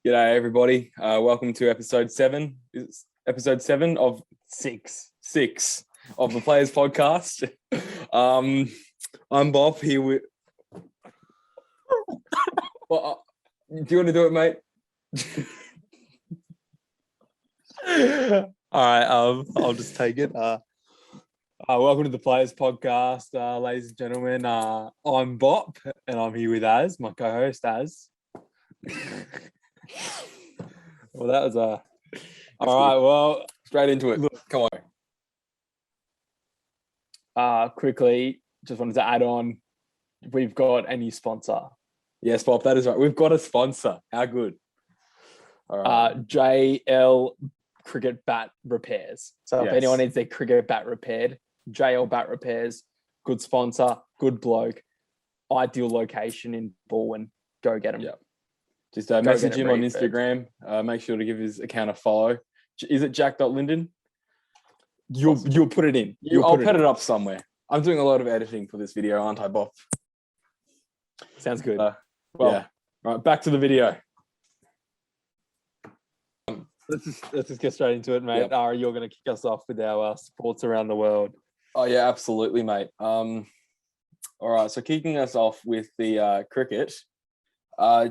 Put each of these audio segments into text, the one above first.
G'day, everybody. Welcome to episode 7. It's episode 7 of six of the Players Podcast. I'm Bop here with. Well, do you want to do it, mate? All right, I'll just take it. Welcome to the Players Podcast, ladies and gentlemen. I'm Bop, and I'm here with Az, my co-host, Az. Well, that was all right. Well, straight into it. Look, come on. Quickly, just wanted to add on. We've got a new sponsor. Yes, Bob, that is right. We've got a sponsor. How good? All right. JL Cricket Bat Repairs. So if anyone needs their cricket bat repaired, JL Bat Repairs, good sponsor, good bloke, ideal location in Baldwin. Go get him. Yeah. Just message him on Instagram. Make sure to give his account a follow. Is it jack.linden? You'll put it in. I'll put it up somewhere. I'm doing a lot of editing for this video, aren't I, Bob? Sounds good. Yeah. All right, back to the video. Let's just get straight into it, mate. Yep. You're going to kick us off with our sports around the world. Oh, yeah, absolutely, mate. All right, so kicking us off with the cricket.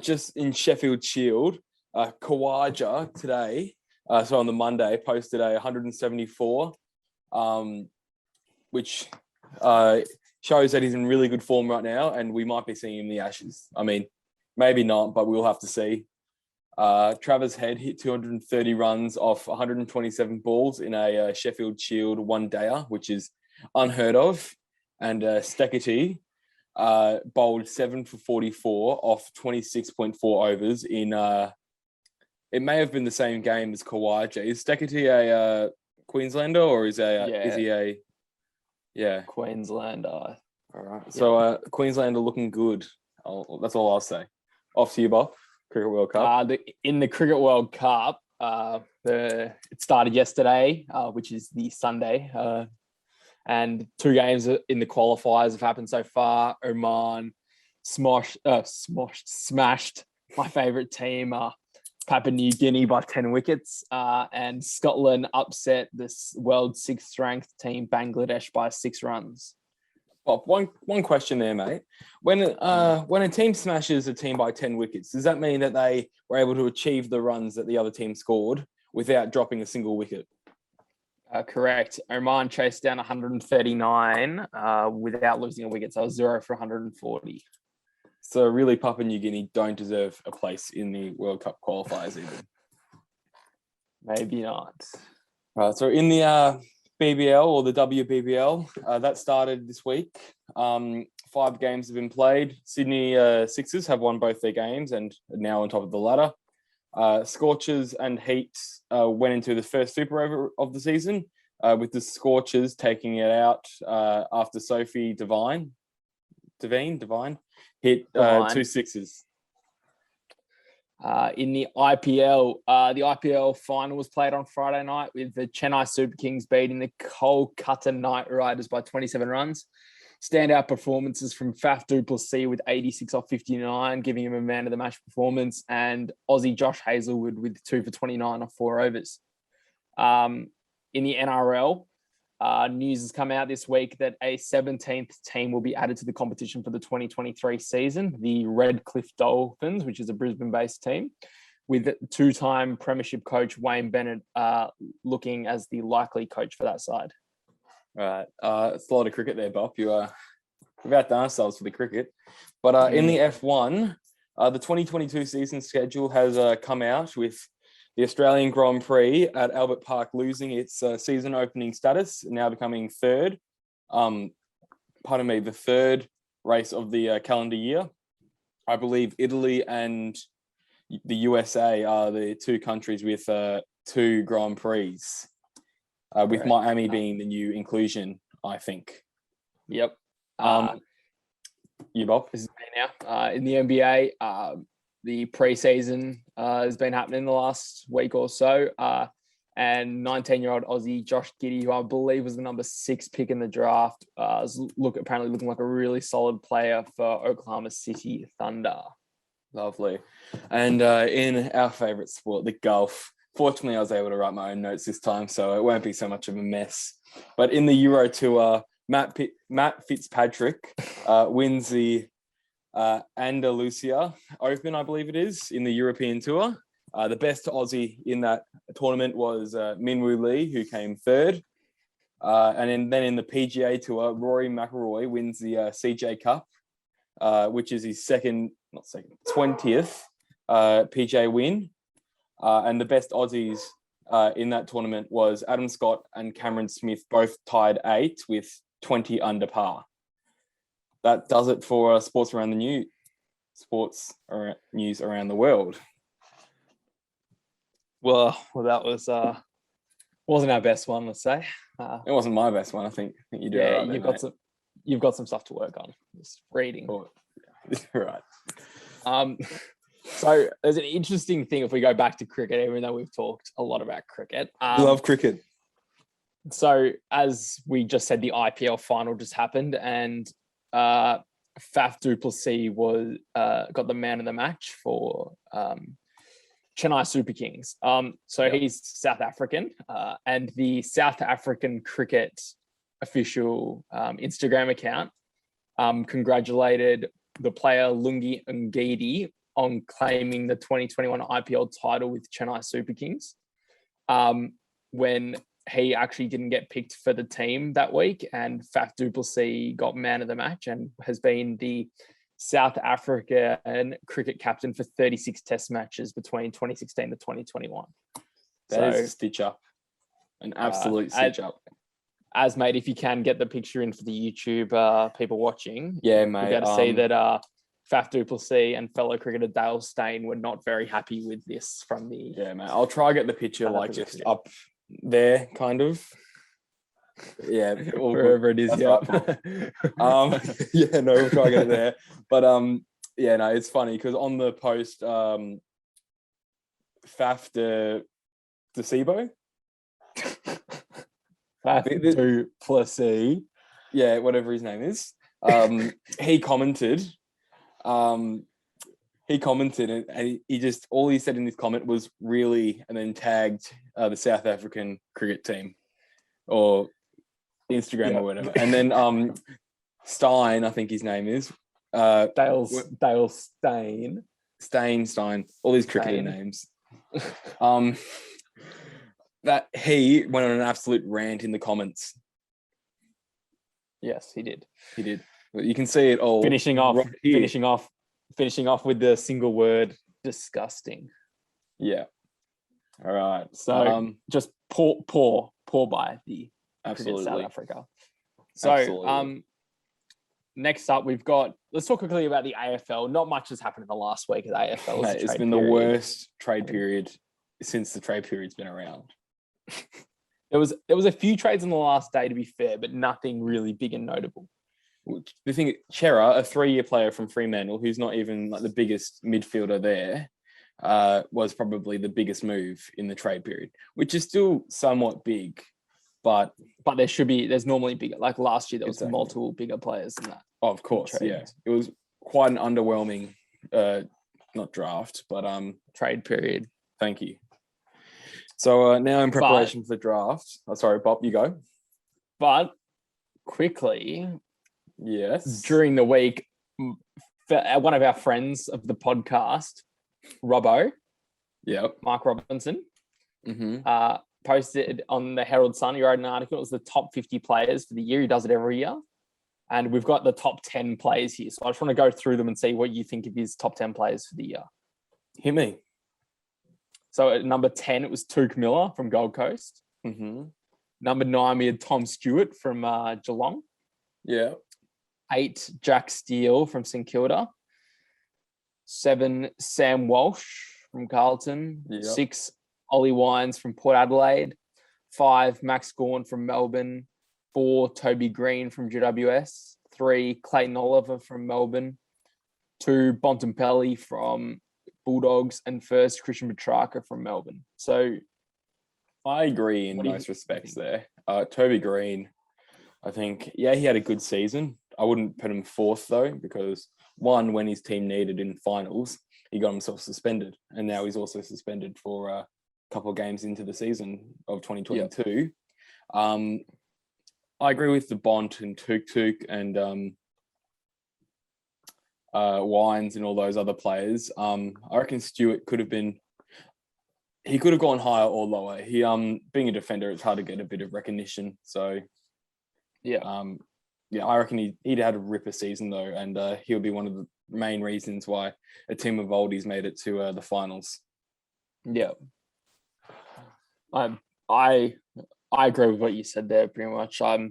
Just in Sheffield Shield, Khawaja today, so on the Monday, posted a 174, which shows that he's in really good form right now, and we might be seeing him in the Ashes. I mean, maybe not, but we'll have to see. Travis Head hit 230 runs off 127 balls in a Sheffield Shield one-dayer, which is unheard of, and Steketee bowled 7 for 44 off 26.4 overs in it may have been the same game as Khawaja. Is Steketee a Queenslander or is he a Queenslander? All right. Yeah. So Queenslander looking good. That's all I'll say. Off to you, Bob. Cricket World Cup. In the Cricket World Cup, it started yesterday, which is the Sunday. And 2 games in the qualifiers have happened so far. Oman smashed my favourite team, Papua New Guinea, by 10 wickets. And Scotland upset this world's 6th ranked team, Bangladesh, by 6 runs. Bob, one question there, mate. When a team smashes a team by 10 wickets, does that mean that they were able to achieve the runs that the other team scored without dropping a single wicket? Correct. Oman chased down 139 without losing a wicket, so 0 for 140. So really, Papua New Guinea don't deserve a place in the World Cup qualifiers even. Maybe not. So in the BBL or the WBBL, that started this week. 5 games have been played. Sydney Sixers have won both their games and are now on top of the ladder. Scorchers and Heat went into the first super over of the season, with the Scorchers taking it out after Sophie Devine hit 2 sixes. In the IPL, the IPL final was played on Friday night with the Chennai Super Kings beating the Kolkata Knight Riders by 27 runs. Standout performances from Faf du Plessis with 86 off 59, giving him a man of the match performance, and Aussie Josh Hazlewood with 2 for 29 off 4 overs. In the NRL, news has come out this week that a 17th team will be added to the competition for the 2023 season, the Redcliffe Dolphins, which is a Brisbane-based team, with 2-time premiership coach Wayne Bennett looking as the likely coach for that side. All right. It's a lot of cricket there, Bob. We've outdone ourselves for the cricket. But in the F1, the 2022 season schedule has come out with the Australian Grand Prix at Albert Park losing its season opening status, now becoming the third race of the calendar year. I believe Italy and the USA are the 2 countries with 2 Grand Prix. With Miami being the new inclusion, I think. Yep. You, Bob? This is me now. In the NBA, the preseason has been happening the last week or so. And 19-year-old Aussie Josh Giddey, who I believe was the number 6 pick in the draft, is apparently looking like a really solid player for Oklahoma City Thunder. Lovely. And in our favourite sport, the golf, fortunately, I was able to write my own notes this time, so it won't be so much of a mess. But in the Euro Tour, Matt Fitzpatrick wins the Andalusia Open, I believe it is, in the European Tour. The best Aussie in that tournament was Minwoo Lee, who came third. And then in the PGA Tour, Rory McIlroy wins the CJ Cup, which is his 20th PGA win. And the best Aussies in that tournament was Adam Scott and Cameron Smith, both tied 8 with 20 under par. That does it for sports news around the world. Well, that was wasn't our best one, let's say. It wasn't my best one. I think you do. Yeah, right you've got some stuff to work on. Just reading. Right. So there's an interesting thing if we go back to cricket, even though we've talked a lot about cricket. I love cricket. So as we just said, the IPL final just happened, and Faf du Plessis was got the man of the match for Chennai Super Kings. He's South African, and the South African cricket official Instagram account congratulated the player Lungi Ngidi on claiming the 2021 IPL title with Chennai Super Kings, when he actually didn't get picked for the team that week, and Faf du Plessis got man of the match and has been the South African cricket captain for 36 test matches between 2016 to 2021. That is a stitch up. An absolute stitch up. As mate, if you can get the picture in for the YouTube people watching, yeah, mate. You got to see that Faf du Plessis and fellow cricketer Dale Steyn were not very happy with this from the. Yeah, mate. I'll try to get the picture just up there, kind of. Yeah, wherever it is. Yeah. Right. Yeah, no, we'll try to get it there. But yeah, no, it's funny because on the post, Faf de Sibo. Faf du Plessis. Yeah, whatever his name is. He commented. And he just, all he said in his comment was really, and then tagged the South African cricket team or Instagram or whatever. And then Steyn, I think his name is. Dale Steyn. Steyn, all these cricketer names. That he went on an absolute rant in the comments. Yes, he did. He did. You can see it all. Finishing off with the single word, disgusting. Yeah. All right. So just poor by the absolutely South Africa. So next up let's talk quickly about the AFL. Not much has happened in the last week of the AFL. It's been the worst trade period since the trade period's been around. There was a few trades on the last day, to be fair, but nothing really big and notable. The thing, Chera, a 3-year player from Fremantle, who's not even like the biggest midfielder there, was probably the biggest move in the trade period, which is still somewhat big, but there's normally bigger. Like last year, there was multiple bigger players than that. Oh, of course, yeah. It was quite an underwhelming, not draft, but trade period. Thank you. So now in preparation for the draft. Oh, sorry, Bob, you go. But quickly. Yes. During the week, one of our friends of the podcast, Robbo, Mark Robinson, posted on the Herald Sun. He wrote an article. It was the top 50 players for the year. He does it every year. And we've got the top 10 players here. So I just want to go through them and see what you think of his top 10 players for the year. Hit me. So at number 10, it was Touk Miller from Gold Coast. Mm-hmm. Number 9, we had Tom Stewart from Geelong. Yeah. 8, Jack Steele from St Kilda. 7, Sam Walsh from Carlton. Yep. 6, Ollie Wines from Port Adelaide. 5, Max Gawn from Melbourne. 4, Toby Green from GWS. 3, Clayton Oliver from Melbourne. 2, Bontempelli from Bulldogs. And first, Christian Petrarca from Melbourne. So I agree in most respects there. Toby Green, I think, he had a good season. I wouldn't put him fourth, though, because one, when his team needed in finals, he got himself suspended, and now he's also suspended for a couple of games into the season of 2022. I agree with the Bont and Tuk and Wines and all those other players. I reckon Stewart could have been. He could have gone higher or lower. He being a defender, it's hard to get a bit of recognition. So I reckon he'd had a ripper season though, and he'll be one of the main reasons why a team of oldies made it to the finals. Yeah. I agree with what you said there pretty much. I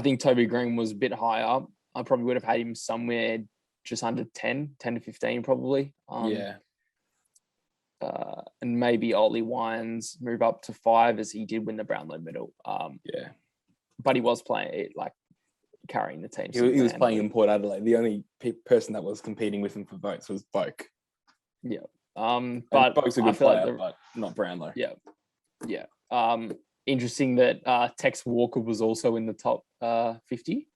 think Toby Green was a bit higher. I probably would have had him somewhere just under 10 to 15 probably. And maybe Ollie Wines move up to 5 as he did win the Brownlow medal. But he was playing like carrying the team. He was playing in Port Adelaide. The only person that was competing with him for votes was Boak. Yeah. But Boak's a good player, but not Brownlow. Yeah. Interesting that Tex Walker was also in the top 50.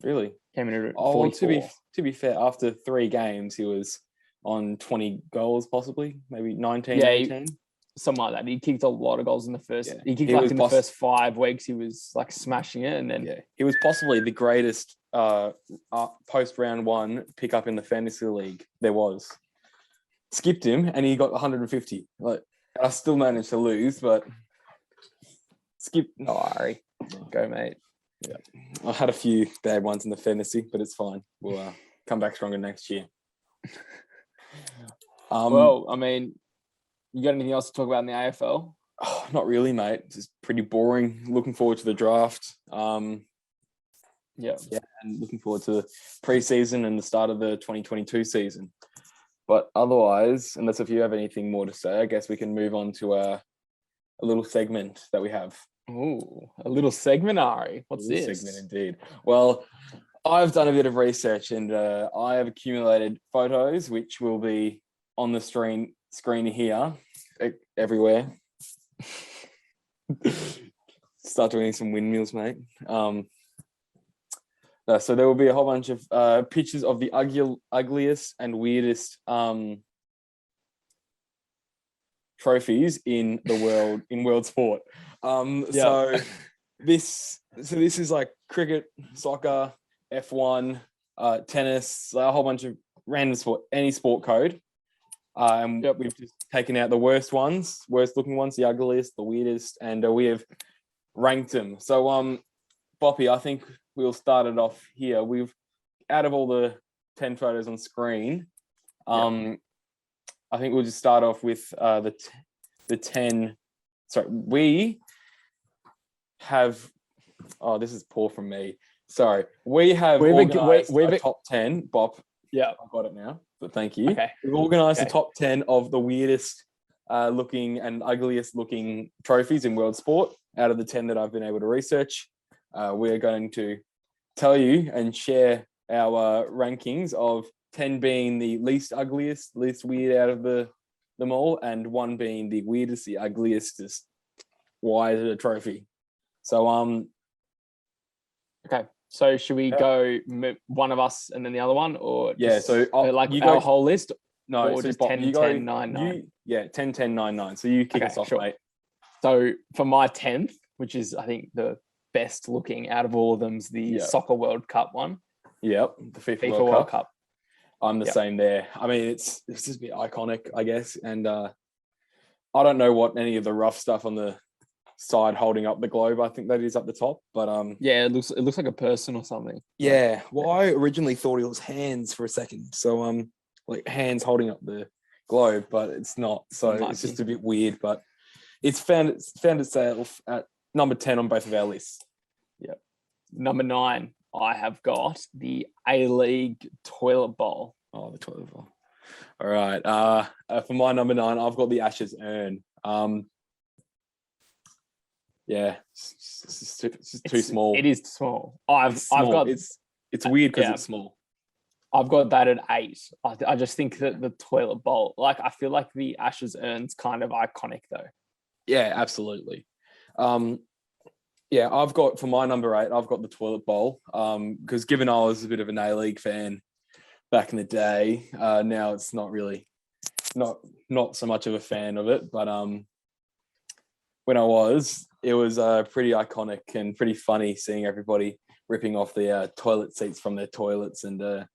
Really? Came in at 44. To be fair, after 3 games, he was on 20 goals, possibly, maybe 19, 18. Something like that. He kicked a lot of goals in the first. He kicked in the first 5 weeks. He was like smashing it, and then he was possibly the greatest post round 1 pickup in the fantasy league there was. Skipped him, and he got 150. Like I still managed to lose, but skip. No worry, go mate. Yeah, I had a few bad ones in the fantasy, but it's fine. We'll come back stronger next year. Well, I mean, you got anything else to talk about in the AFL? Oh, not really, mate. It's just pretty boring. Looking forward to the draft. And looking forward to the preseason and the start of the 2022 season. But otherwise, unless if you have anything more to say, I guess we can move on to a little segment that we have. Ooh, a little segment, Ari. What's this? Segment indeed. Well, I've done a bit of research and I have accumulated photos, which will be on the screen here, everywhere. Start doing some windmills, mate. So there will be a whole bunch of pictures of the ugliest and weirdest trophies in the world, in world sport. So this is like cricket, soccer, F1, tennis, a whole bunch of random sport, any sport code. And we've just taken out the worst looking ones, the ugliest, the weirdest, and we have ranked them. So, Boppy, I think we'll start it off here. We've, out of all the 10 photos on screen, I think we'll just start off with the 10. Sorry, we have. Oh, this is poor from me. Sorry, we have organised a top 10. Bop. Yeah, I've got it now. But thank you. Okay. We've organised the top 10 of the weirdest looking and ugliest looking trophies in world sport out of the 10 that I've been able to research. We're going to tell you and share our rankings of 10 being the least ugliest, least weird out of them all, and 1 being the weirdest, the ugliest. Just why is it a trophy? So okay. So should we go one of us and then the other one, or so like you our whole list? No, or so just Bob, 10, 10, 9, 9. 10, 10, 9, 9. So you kick us off, mate. So for my 10th, which is I think the best looking out of all of them, is the Soccer World Cup one. Yep, the FIFA World Cup. I'm the same there. I mean, it's just a bit iconic, I guess, and I don't know what any of the rough stuff on the side holding up the globe. I think that is up the top, but it looks like a person or something. Yeah. Well, I originally thought it was hands for a second, so like hands holding up the globe, but it's not. So it's just a bit weird, but it's found itself at number 10 on both of our lists. Yep. Number 9, I have got the A-League toilet bowl. Oh, the toilet bowl. All right. For my number 9, I've got the Ashes urn. It's just too small. It is small. I've got it's weird because it's small. I've got that at 8. I just think that the toilet bowl, like I feel like the Ashes urn's kind of iconic though. Yeah, absolutely. I've got for my number 8, I've got the toilet bowl. Because given I was a bit of an A-League fan back in the day, now it's not really not so much of a fan of it, but when I was, it was pretty iconic and pretty funny seeing everybody ripping off the toilet seats from their toilets and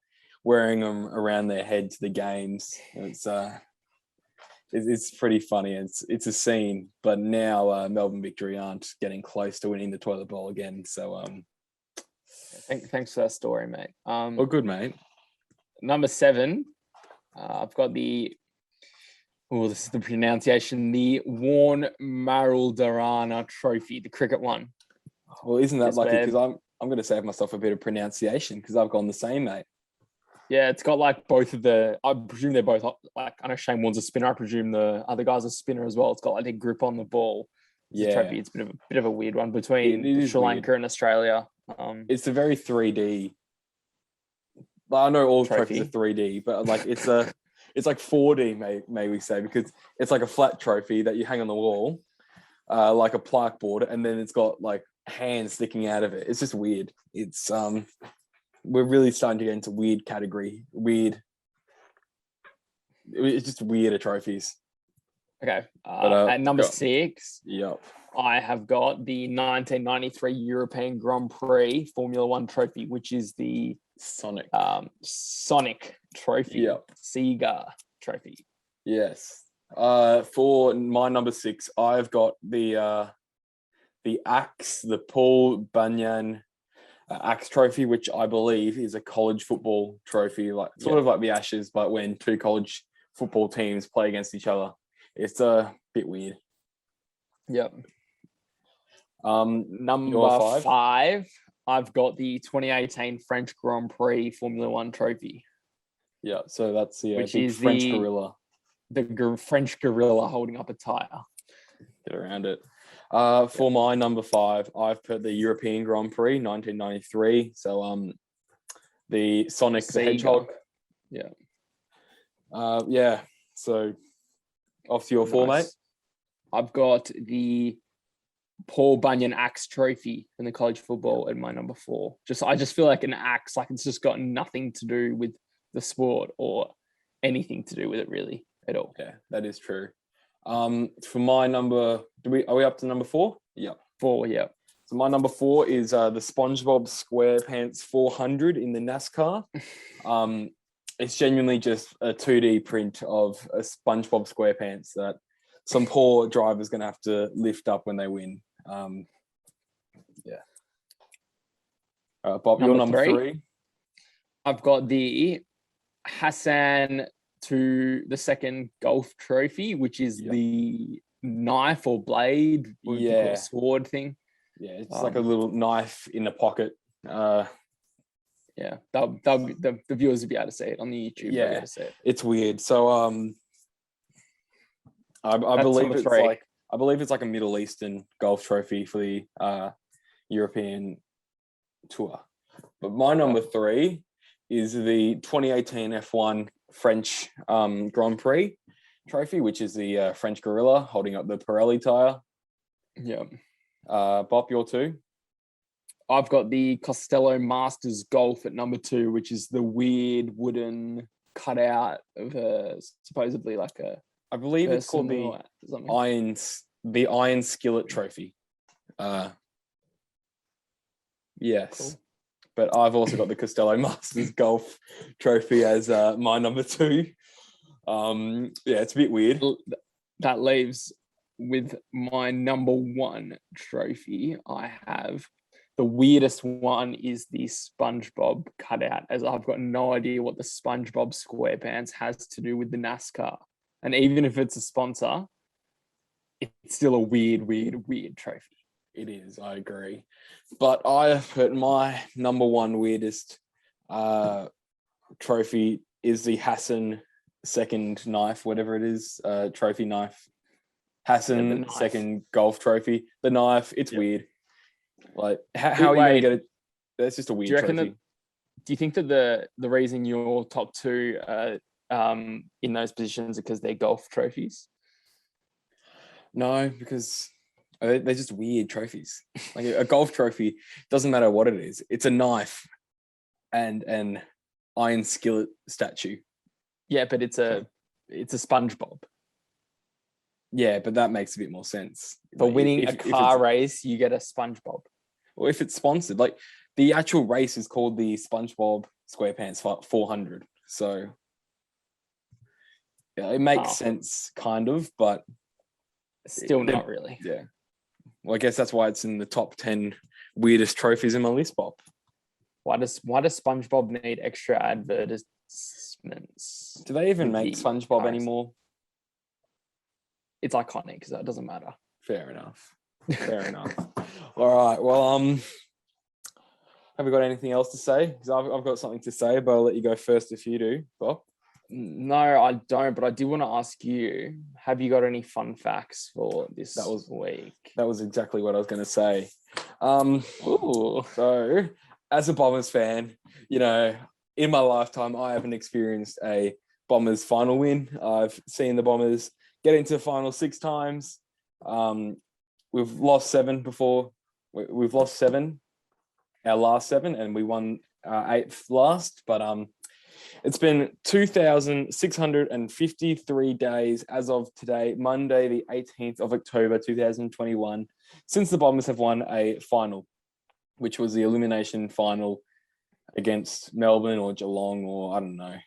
wearing them around their head to the games. It's pretty funny. It's a scene, but now Melbourne Victory aren't getting close to winning the toilet bowl again. So thanks for that story, mate. well, good, mate. Number 7, I've got this is the pronunciation, the Warne Maruldarana Trophy, the cricket one. Well, isn't that lucky? Because I'm going to save myself a bit of pronunciation because I've gone the same, mate. Yeah, it's got like both of the. I presume they're both like. I know Shane Warne's a spinner. I presume the other guy's a spinner as well. It's got like a grip on the ball. It's a trophy. It's a bit of a weird one between Sri Lanka and Australia. It's a very 3D. I know all trophies are 3D, but like it's like 4D, may we say, because it's like a flat trophy that you hang on the wall, like a plaque board, and then it's got like hands sticking out of it. It's just weird. It's we're really starting to get into weird category. It's just weirder trophies. Okay. At number 6, yep, I have got the 1993 European Grand Prix Formula One trophy, which is the Sonic trophy. Yep. Sega trophy. Yes. For my number 6, I've got the Axe, the Paul Bunyan Axe trophy, which I believe is a college football trophy, like sort of like the Ashes, but when 2 college football teams play against each other. It's a bit weird. Yep. Number 5, I've got the 2018 French Grand Prix Formula One trophy. Yeah, so that's which big is French gorilla. The French gorilla holding up a tire. Get around it. For my number 5, I've put the European Grand Prix 1993. So the Sonic the Hedgehog. Yeah. Yeah. So off to your 4, mate. I've got the Paul Bunyan Axe trophy in the college football at my number 4. I just feel like an axe, like it's just got nothing to do with the sport or anything to do with it really at all. Yeah, that is true. For my number, are we up to number 4? Yep. 4, yeah. So my number 4 is the SpongeBob SquarePants 400 in the NASCAR. It's genuinely just a 2D print of a SpongeBob SquarePants that some poor driver's going to have to lift up when they win. Yeah. Bob, you're number 3. I've got the Hassan to the second golf trophy, which is the knife or blade, or sword thing. Yeah, it's like a little knife in the pocket. Yeah, the viewers will be able to see it on the YouTube. Yeah, to see it. It's weird. So I believe it's like a Middle Eastern golf trophy for the European tour. But my number 3 is the 2018 F1 French Grand Prix trophy, which is the French gorilla holding up the Pirelli tire. Yeah. Bob, your 2? I've got the Costello Masters Golf at number 2, which is the weird wooden cutout of supposedly like a. I believe it's called the Iron Skillet Trophy. Yes. Cool. But I've also got the Costello Masters Golf Trophy as my number 2. It's a bit weird. That leaves with my number 1 trophy. I have the weirdest one is the SpongeBob cutout, as I've got no idea what the SpongeBob SquarePants has to do with the NASCAR. And even if it's a sponsor, it's still a weird trophy. It is, I agree. But I have put my number 1 weirdest trophy is the Hassan second knife, whatever it is, trophy knife. Hassan second golf trophy. The knife, it's weird. Like, how are you going to get it? That's just a weird trophy. Do you think that the reason your top 2 in those positions are because they're golf trophies? No, because they're just weird trophies. Like a golf trophy, doesn't matter what it is. It's a knife and an iron skillet statue. Yeah, but it's a It's a SpongeBob. Yeah, but that makes a bit more sense. For Like, winning a if car it's, race, you get a SpongeBob. or if it's sponsored, like the actual race is called the SpongeBob SquarePants 400. So yeah, it makes sense, kind of, but still not really. Yeah. Well, I guess that's why it's in the top 10 weirdest trophies in my list, Bob. Why does SpongeBob need extra advertisements? Do they even make SpongeBob anymore? It's iconic, so it doesn't matter. Fair enough. Fair enough. All right. Well, have you got anything else to say? Because I've got something to say, but I'll let you go first if you do, Bob. No, I don't. But I do want to ask you: have you got any fun facts for this week? That was exactly what I was going to say. So, as a Bombers fan, you know, in my lifetime, I haven't experienced a Bombers final win. I've seen the Bombers get into the final 6 times. We've lost 7 before. We've lost 7, our last 7, and we won 8th last. But it's been 2,653 days as of today, Monday, the 18th of October, 2021, since the Bombers have won a final, which was the elimination final against Melbourne or Geelong, or I don't know. I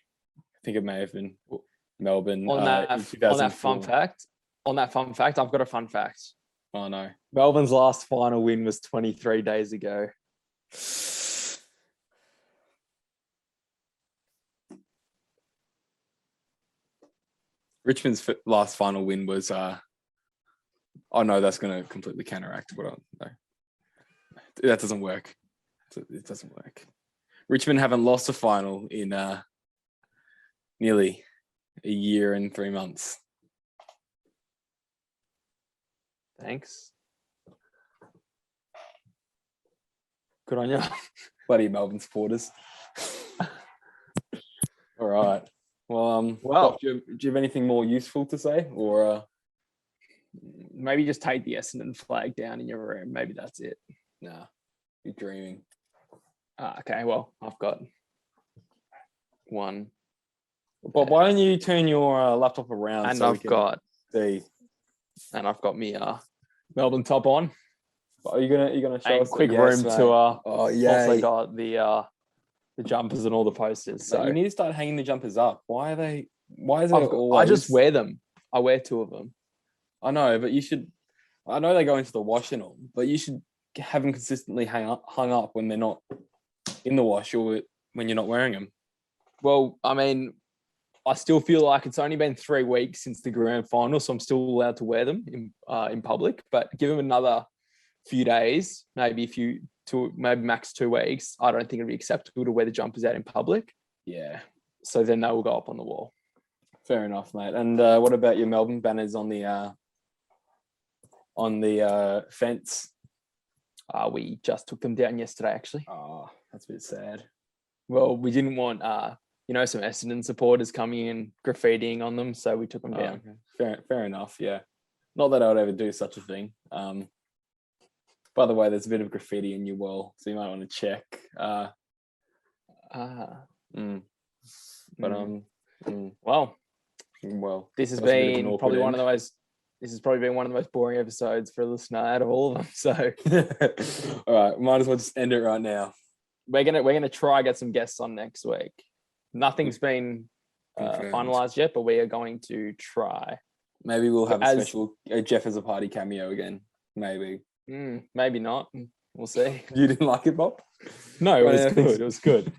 think it may have been Melbourne. On that fun fact, I've got a fun fact. Oh no. Melbourne's last final win was 23 days ago. Richmond's last final win was oh no, that's going to completely counteract what no. That doesn't work. It doesn't work. Richmond haven't lost a final in nearly a year and 3 months. Thanks. Good on you. Bloody Melbourne supporters. All right. Well, well, do you have anything more useful to say, or maybe just take the Essendon flag down in your room? Maybe that's it. Nah, you're dreaming. Okay. Well, I've got one. But why don't you turn your laptop around? And I've got me Melbourne top on. Are you gonna show us a quick room tour? Oh yeah. Also got the jumpers and all the posters. So you need to start hanging the jumpers up. Why is it always? I just wear them. I wear 2 of them. I know, but you should. I know they go into the wash and all, but you should have them consistently hung up when they're not in the wash or when you're not wearing them. Well, I mean, I still feel like it's only been 3 weeks since the grand final, so I'm still allowed to wear them in public. But give them another few days, maybe max 2 weeks. I don't think it'd be acceptable to wear the jumpers out in public. Yeah. So then they will go up on the wall. Fair enough, mate. And what about your Melbourne banners on the fence? We just took them down yesterday, actually. Oh, that's a bit sad. Well, we didn't want some Essendon supporters coming in graffitiing on them, so we took them down. Okay. Fair enough. Yeah. Not that I would ever do such a thing. By the way, there's a bit of graffiti in your wall, so you might want to check. Well, this has been probably one of the most. This has probably been one of the most boring episodes for a listener out of all of them. So, all right, might as well just end it right now. We're gonna try get some guests on next week. Nothing's been finalized yet, but we are going to try. Maybe we'll have a special Jeff as a party cameo again. Maybe. Maybe not. We'll see. You didn't like it, Bob? No, it was good. It was good.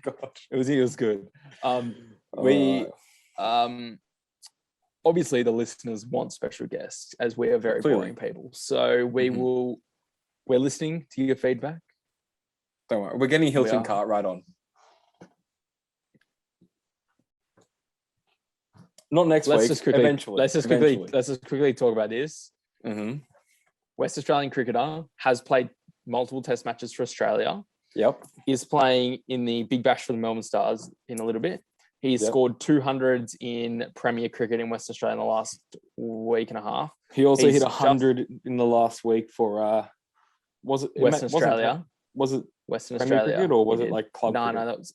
It was good. Obviously the listeners want special guests, as we are very boring people. So we're listening to your feedback. Don't worry. We're getting Hilton Cartwright on. Not next week. Eventually. Let's just quickly talk about this. Mm-hmm. West Australian cricketer has played multiple test matches for Australia. Yep. Is playing in the Big Bash for the Melbourne Stars in a little bit. He's scored 200s in Premier cricket in West Australia in the last week and a half. He also hit 100 in the last week for Western Australia? Was it Western Premier Australia cricket, or was it like club cricket?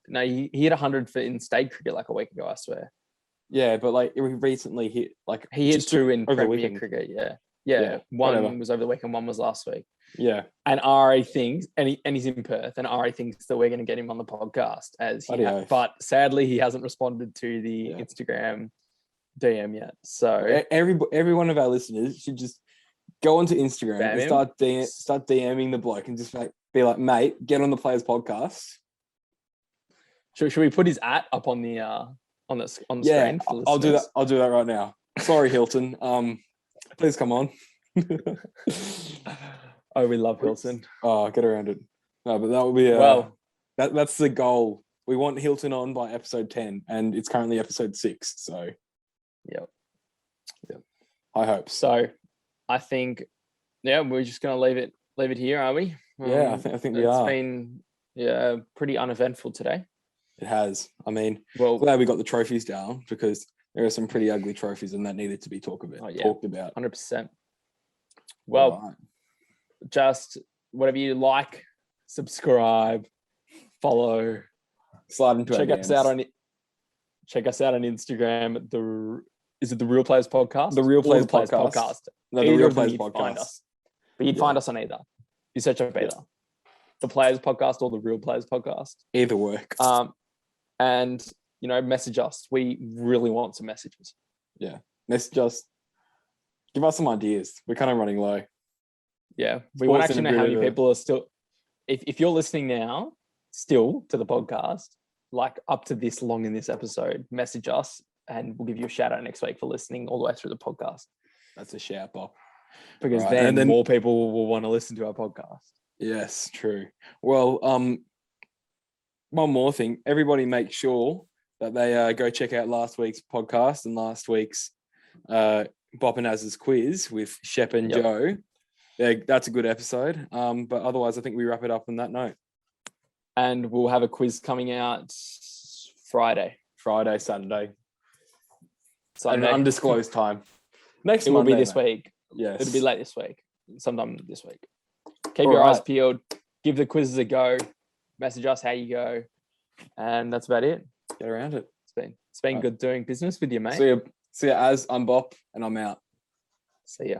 No, he hit 100 in state cricket like a week ago, I swear. Yeah, but like he recently hit like He hit just 2 in over the Premier weekend. cricket. Yeah. One whatever. was over the weekend, one was last week. Yeah, And Ari thinks, and he's in Perth, and Ari thinks that we're going to get him on the podcast, but sadly he hasn't responded to the Instagram DM yet. So every one of our listeners should just go onto Instagram and start DMing the bloke and just like be like, mate, get on the Players Podcast. Should we put his @ up on the screen? For I'll do that. I'll do that right now. Sorry, Hilton. Please come on. Oh, we love Hilton. Oh, get around it. No, but that would be that's the goal. We want Hilton on by episode 10, and it's currently episode 6. So, yep. I hope. So, I think, we're just gonna leave it here, are we? I think we are. It's been pretty uneventful today. It has. I mean, glad we got the trophies down because there are some pretty ugly trophies and that needed to be talked about. 100%. Well, just whatever you like, subscribe, follow, slide into check us out on Instagram. Is it the Real Players Podcast? The Real Players Podcast. No, the Real Players Podcast. Find us. But you'd find us on either. You search up either. The Players Podcast or the Real Players Podcast. Either work. And message us. We really want some messages. Yeah. Message us. Give us some ideas. We're kind of running low. Yeah. We want to actually know how many people are still, if you're listening now, still to the podcast, like up to this long in this episode, message us and we'll give you a shout out next week for listening all the way through the podcast. That's a shout, Bob. Because then more people will want to listen to our podcast. Yes, true. Well, one more thing. Everybody make sure that they go check out last week's podcast and last week's Bop and Az's quiz with Shep and Joe. That's a good episode. But otherwise, I think we wrap it up on that note. And we'll have a quiz coming out Friday, Saturday. At an undisclosed time. Next it Monday, will be this week. Yes. It'll be late this week. Sometime this week. Keep your eyes peeled. Give the quizzes a go. Message us how you go. And that's about it. Get around it. It's been good doing business with you, mate. See ya, Az. I'm Bop, and I'm out. See ya.